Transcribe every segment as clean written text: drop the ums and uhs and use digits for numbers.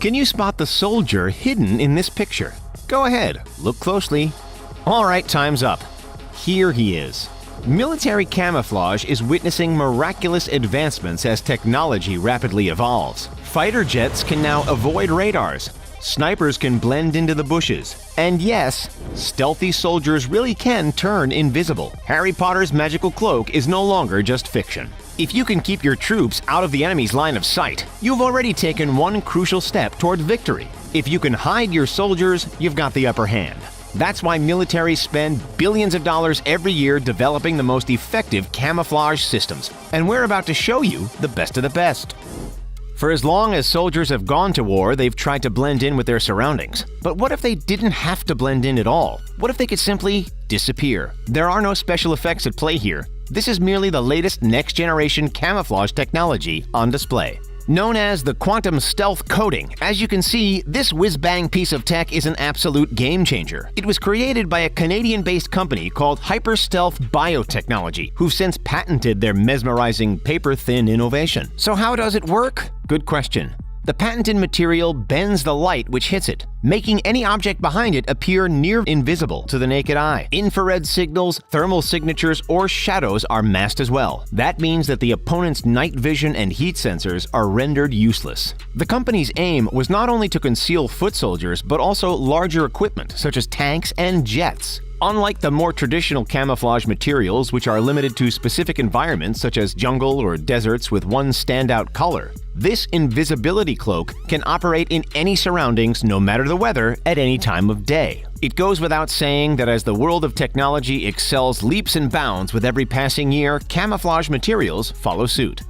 Can you spot the soldier hidden in this picture? Go ahead, look closely. Alright, time's up. Here he is. Military camouflage is witnessing miraculous advancements as technology rapidly evolves. Fighter jets can now avoid radars. Snipers can blend into the bushes. And yes, stealthy soldiers really can turn invisible. Harry Potter's magical cloak is no longer just fiction. If you can keep your troops out of the enemy's line of sight, you've already taken one crucial step toward victory. If you can hide your soldiers, you've got the upper hand. That's why militaries spend billions of dollars every year developing the most effective camouflage systems. And we're about to show you the best of the best. For as long as soldiers have gone to war, they've tried to blend in with their surroundings. But what if they didn't have to blend in at all? What if they could simply disappear? There are no special effects at play here. This is merely the latest next-generation camouflage technology on display. Known as the quantum stealth coating, as you can see, this whiz-bang piece of tech is an absolute game-changer. It was created by a Canadian-based company called Hyperstealth Biotechnology, who've since patented their mesmerizing paper-thin innovation. So how does it work? Good question. The patented material bends the light which hits it, making any object behind it appear near invisible to the naked eye. Infrared signals, thermal signatures, or shadows are masked as well. That means that the opponent's night vision and heat sensors are rendered useless. The company's aim was not only to conceal foot soldiers, but also larger equipment such as tanks and jets. Unlike the more traditional camouflage materials, which are limited to specific environments such as jungle or deserts with one standout color, this invisibility cloak can operate in any surroundings, no matter the weather, at any time of day. It goes without saying that as the world of technology excels leaps and bounds with every passing year, camouflage materials follow suit.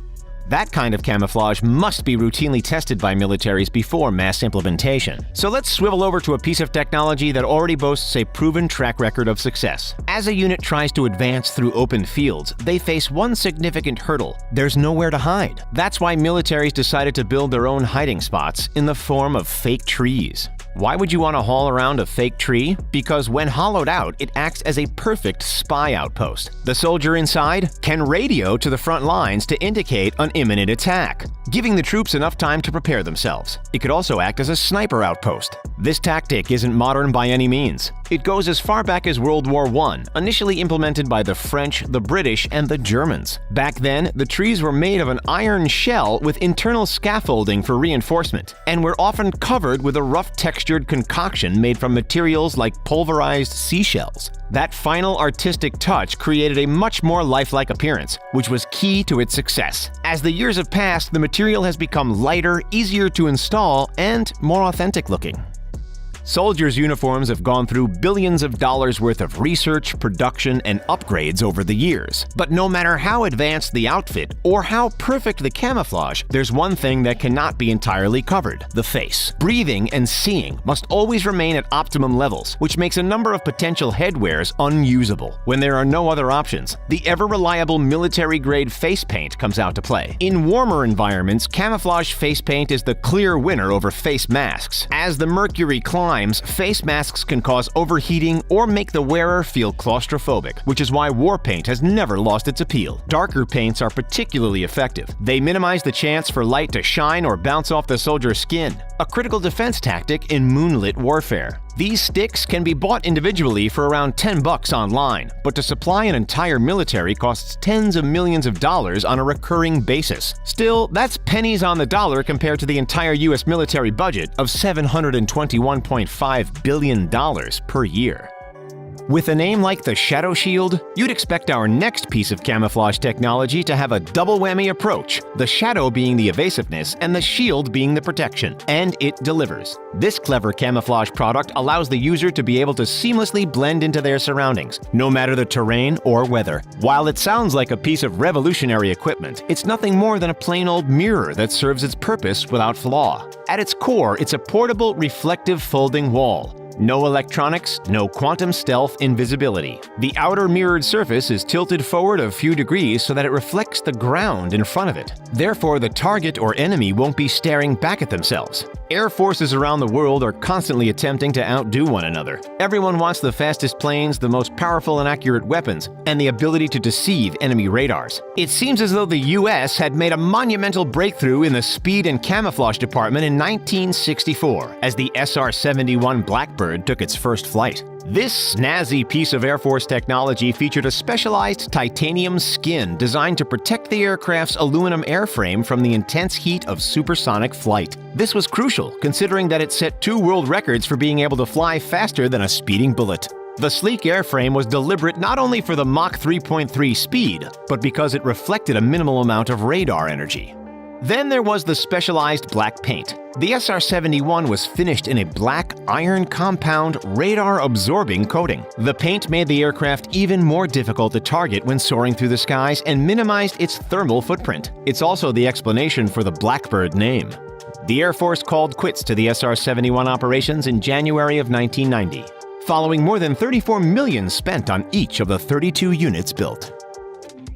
That kind of camouflage must be routinely tested by militaries before mass implementation. So let's swivel over to a piece of technology that already boasts a proven track record of success. As a unit tries to advance through open fields, they face one significant hurdle: there's nowhere to hide. That's why militaries decided to build their own hiding spots in the form of fake trees. Why would you want to haul around a fake tree? Because when hollowed out, it acts as a perfect spy outpost. The soldier inside can radio to the front lines to indicate an imminent attack, giving the troops enough time to prepare themselves. It could also act as a sniper outpost. This tactic isn't modern by any means. It goes as far back as World War I, initially implemented by the French, the British, and the Germans. Back then, the trees were made of an iron shell with internal scaffolding for reinforcement, and were often covered with a rough textured concoction made from materials like pulverized seashells. That final artistic touch created a much more lifelike appearance, which was key to its success. As the years have passed, the material has become lighter, easier to install, and more authentic looking. Soldiers' uniforms have gone through billions of dollars worth of research, production, and upgrades over the years. But no matter how advanced the outfit or how perfect the camouflage, there's one thing that cannot be entirely covered: the face. Breathing and seeing must always remain at optimum levels, which makes a number of potential headwears unusable. When there are no other options, the ever-reliable military-grade face paint comes out to play. In warmer environments, camouflage face paint is the clear winner over face masks. As the mercury climbs, face masks can cause overheating or make the wearer feel claustrophobic, which is why war paint has never lost its appeal. Darker paints are particularly effective. They minimize the chance for light to shine or bounce off the soldier's skin, a critical defense tactic in moonlit warfare. These sticks can be bought individually for around $10 online, but to supply an entire military costs tens of millions of dollars on a recurring basis. Still, that's pennies on the dollar compared to the entire US military budget of $721.5 billion per year. With a name like the Shadow Shield, you'd expect our next piece of camouflage technology to have a double whammy approach, the shadow being the evasiveness and the shield being the protection, and it delivers. This clever camouflage product allows the user to be able to seamlessly blend into their surroundings, no matter the terrain or weather. While it sounds like a piece of revolutionary equipment, it's nothing more than a plain old mirror that serves its purpose without flaw. At its core, it's a portable, reflective folding wall. No electronics, no quantum stealth invisibility. The outer mirrored surface is tilted forward a few degrees so that it reflects the ground in front of it. Therefore, the target or enemy won't be staring back at themselves. Air forces around the world are constantly attempting to outdo one another. Everyone wants the fastest planes, the most powerful and accurate weapons, and the ability to deceive enemy radars. It seems as though the US had made a monumental breakthrough in the speed and camouflage department in 1964, as the SR-71 Blackbird took its first flight. This snazzy piece of Air Force technology featured a specialized titanium skin designed to protect the aircraft's aluminum airframe from the intense heat of supersonic flight. This was crucial, considering that it set 2 world records for being able to fly faster than a speeding bullet. The sleek airframe was deliberate not only for the Mach 3.3 speed, but because it reflected a minimal amount of radar energy. Then there was the specialized black paint. The SR-71 was finished in a black iron compound radar-absorbing coating. The paint made the aircraft even more difficult to target when soaring through the skies and minimized its thermal footprint. It's also the explanation for the Blackbird name. The Air Force called quits to the SR-71 operations in January of 1990, following more than $34 million spent on each of the 32 units built.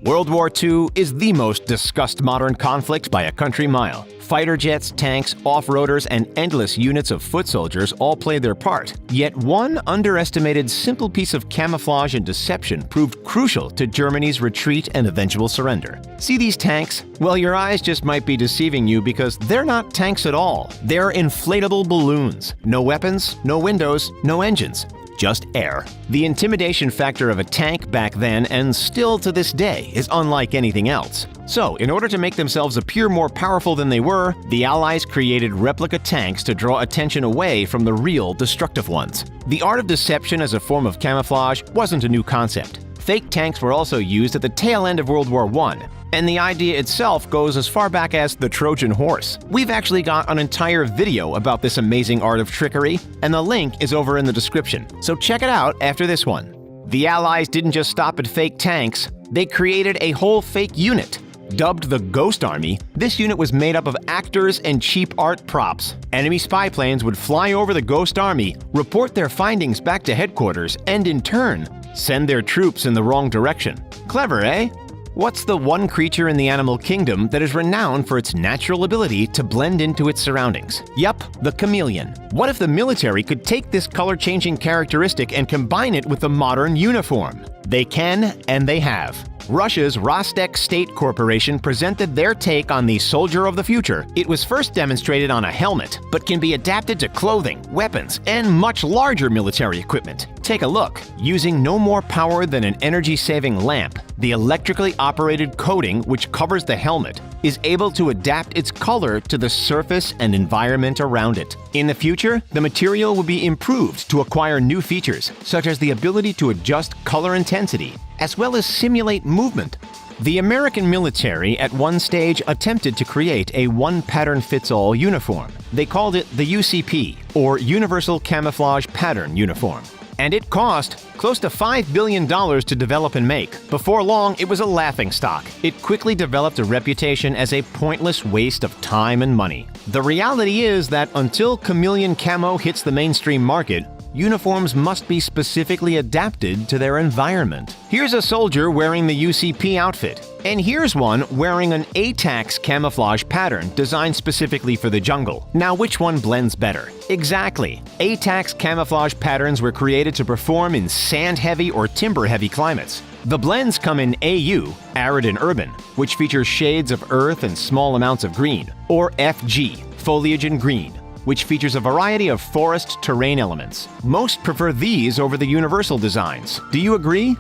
World War II is the most discussed modern conflict by a country mile. Fighter jets, tanks, off-roaders, and endless units of foot soldiers all played their part. Yet one underestimated simple piece of camouflage and deception proved crucial to Germany's retreat and eventual surrender. See these tanks? Well, your eyes just might be deceiving you because they're not tanks at all. They're inflatable balloons. No weapons, no windows, no engines. Just air. The intimidation factor of a tank back then, and still to this day, is unlike anything else. So, in order to make themselves appear more powerful than they were, the Allies created replica tanks to draw attention away from the real destructive ones. The art of deception as a form of camouflage wasn't a new concept. Fake tanks were also used at the tail end of World War I, and the idea itself goes as far back as the Trojan horse. We've actually got an entire video about this amazing art of trickery, and the link is over in the description, so check it out after this one. The Allies didn't just stop at fake tanks, they created a whole fake unit. Dubbed the Ghost Army, this unit was made up of actors and cheap art props. Enemy spy planes would fly over the Ghost Army, report their findings back to headquarters, and in turn, send their troops in the wrong direction. Clever, eh? What's the one creature in the animal kingdom that is renowned for its natural ability to blend into its surroundings? Yup, the chameleon. What if the military could take this color-changing characteristic and combine it with the modern uniform? They can, and they have. Russia's Rostec State Corporation presented their take on the soldier of the future. It was first demonstrated on a helmet, but can be adapted to clothing, weapons, and much larger military equipment. Take a look. Using no more power than an energy-saving lamp, the electrically operated coating which covers the helmet is able to adapt its color to the surface and environment around it. In the future, the material will be improved to acquire new features, such as the ability to adjust color intensity, as well as simulate movement. The American military at one stage attempted to create a one-pattern-fits-all uniform. They called it the UCP, or Universal Camouflage Pattern Uniform. And it cost close to $5 billion to develop and make. Before long, it was a laughingstock. It quickly developed a reputation as a pointless waste of time and money. The reality is that until chameleon camo hits the mainstream market, uniforms must be specifically adapted to their environment. Here's a soldier wearing the UCP outfit, and here's one wearing an ATAX camouflage pattern designed specifically for the jungle. Now, which one blends better? Exactly. ATAX camouflage patterns were created to perform in sand-heavy or timber-heavy climates. The blends come in AU, arid and urban, which features shades of earth and small amounts of green, or FG, foliage and green, which features a variety of forest terrain elements. Most prefer these over the universal designs. Do you agree?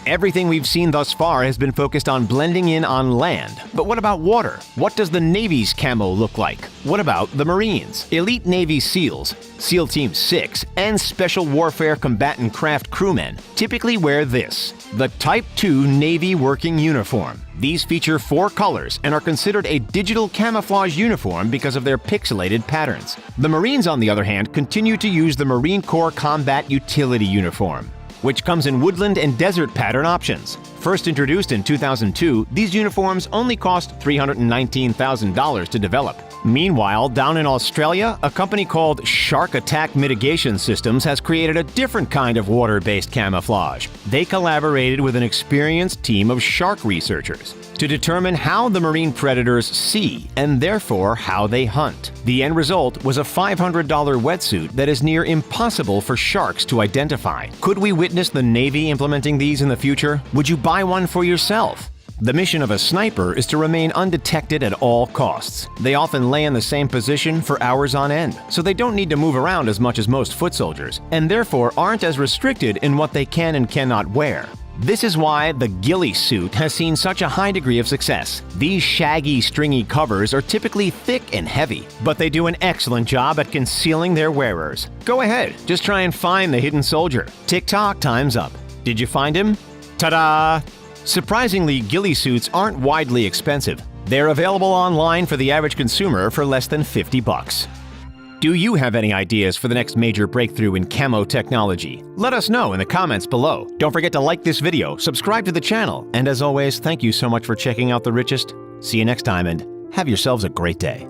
Everything we've seen thus far has been focused on blending in on land. But what about water? What does the Navy's camo look like? What about the Marines? Elite Navy SEALs, SEAL Team 6, and Special Warfare Combatant Craft crewmen typically wear this, the Type 2 Navy Working Uniform. These feature 4 colors and are considered a digital camouflage uniform because of their pixelated patterns. The Marines, on the other hand, continue to use the Marine Corps Combat Utility Uniform, which comes in woodland and desert pattern options. First introduced in 2002, these uniforms only cost $319,000 to develop. Meanwhile, down in Australia, a company called Shark Attack Mitigation Systems has created a different kind of water-based camouflage. They collaborated with an experienced team of shark researchers to determine how the marine predators see and therefore how they hunt. The end result was a $500 wetsuit that is near impossible for sharks to identify. Could we witness the Navy implementing these in the future? Would you buy one for yourself? The mission of a sniper is to remain undetected at all costs. They often lay in the same position for hours on end, so they don't need to move around as much as most foot soldiers, and therefore aren't as restricted in what they can and cannot wear. This is why the ghilli suit has seen such a high degree of success. These shaggy, stringy covers are typically thick and heavy, but they do an excellent job at concealing their wearers. Go ahead, just try and find the hidden soldier. Tick-tock, time's up. Did you find him? Ta-da! Surprisingly, ghilli suits aren't widely expensive. They're available online for the average consumer for less than $50. Do you have any ideas for the next major breakthrough in camo technology? Let us know in the comments below. Don't forget to like this video, subscribe to the channel, and as always, thank you so much for checking out The Richest. See you next time and have yourselves a great day.